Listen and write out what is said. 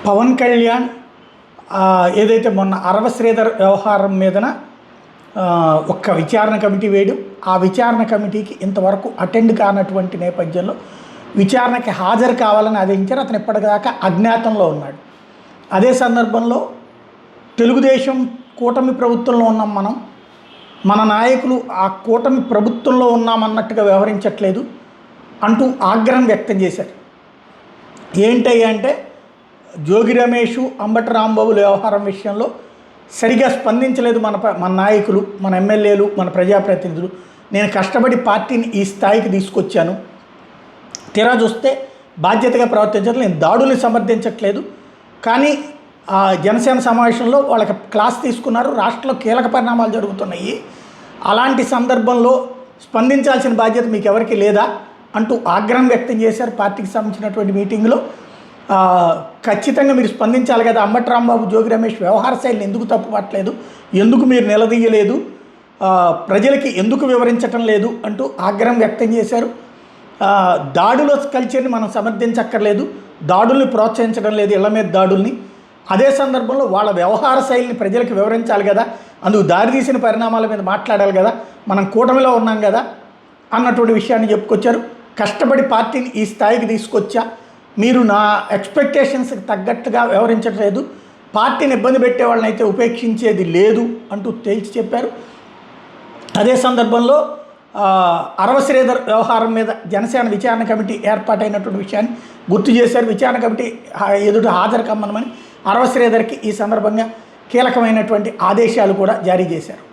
పవన్ కళ్యాణ్ ఏదైతే మొన్న అరవ శ్రీధర్ వ్యవహారం మీదన ఒక్క విచారణ కమిటీ వేయడం, ఆ విచారణ కమిటీకి ఇంతవరకు అటెండ్ కానటువంటి నేపథ్యంలో విచారణకి హాజరు కావాలని ఆదేశించారు. అతను ఇప్పటిదాకా అజ్ఞాతంలో ఉన్నాడు. అదే సందర్భంలో తెలుగుదేశం కూటమి ప్రభుత్వంలో ఉన్నాం మన నాయకులు ఆ కూటమి ప్రభుత్వంలో ఉన్నామన్నట్టుగా వ్యవహరించట్లేదు అంటూ ఆగ్రహం వ్యక్తం చేశారు. ఏంటయ్యా అంటే జోగి రమేష్, అంబటి రాంబాబుల వ్యవహారం విషయంలో సరిగా స్పందించలేదు మన నాయకులు, మన ఎమ్మెల్యేలు, మన ప్రజాప్రతినిధులు. నేను కష్టపడి పార్టీని ఈ స్థాయికి తీసుకొచ్చాను, తీరా చూస్తే బాధ్యతగా ప్రవర్తించడం, నేను దాడుల్ని సమర్థించట్లేదు. కానీ జనసేన సమావేశంలో వాళ్ళకి క్లాస్ తీసుకున్నారు. రాష్ట్రంలో కీలక పరిణామాలు జరుగుతున్నాయి, అలాంటి సందర్భంలో స్పందించాల్సిన బాధ్యత మీకు ఎవరికి లేదా అంటూ ఆగ్రహం వ్యక్తం చేశారు. పార్టీకి సంబంధించినటువంటి మీటింగ్లో ఖచ్చితంగా మీరు స్పందించాలి కదా, అంబటి రాంబాబు, జోగి రమేష్ వ్యవహార శైలిని ఎందుకు తప్పుపట్టలేదు, ఎందుకు మీరు నిలదీయలేదు, ప్రజలకి ఎందుకు వివరించటం లేదు అంటూ ఆగ్రహం వ్యక్తం చేశారు. దాడుల కల్చర్ని మనం సమర్థించక్కర్లేదు, దాడుల్ని ప్రోత్సహించడం లేదు, ఇళ్ల మీద దాడుల్ని. అదే సందర్భంలో వాళ్ళ వ్యవహార శైలిని ప్రజలకు వివరించాలి కదా, అందుకు దారితీసిన పరిణామాల మీద మాట్లాడాలి కదా, మనం కూటమిలో ఉన్నాం కదా అన్నటువంటి విషయాన్ని చెప్పుకొచ్చారు. కష్టపడి పార్టీని ఈ స్థాయికి తీసుకొచ్చా, మీరు నా ఎక్స్పెక్టేషన్స్కి తగ్గట్టుగా వ్యవహరించట్లేదు, పార్టీని ఇబ్బంది పెట్టే వాళ్ళని అయితే ఉపేక్షించేది లేదు అంటూ తేల్చి చెప్పారు. అదే సందర్భంలో అరవ శ్రీధర్ వ్యవహారం మీద జనసేన విచారణ కమిటీ ఏర్పాటైనటువంటి విషయాన్ని గుర్తు చేశారు. విచారణ కమిటీ ఎదుట హాజరు కమ్మనమని అరవ శ్రీధర్కి ఈ సందర్భంగా కీలకమైనటువంటి ఆదేశాలు కూడా జారీ చేశారు.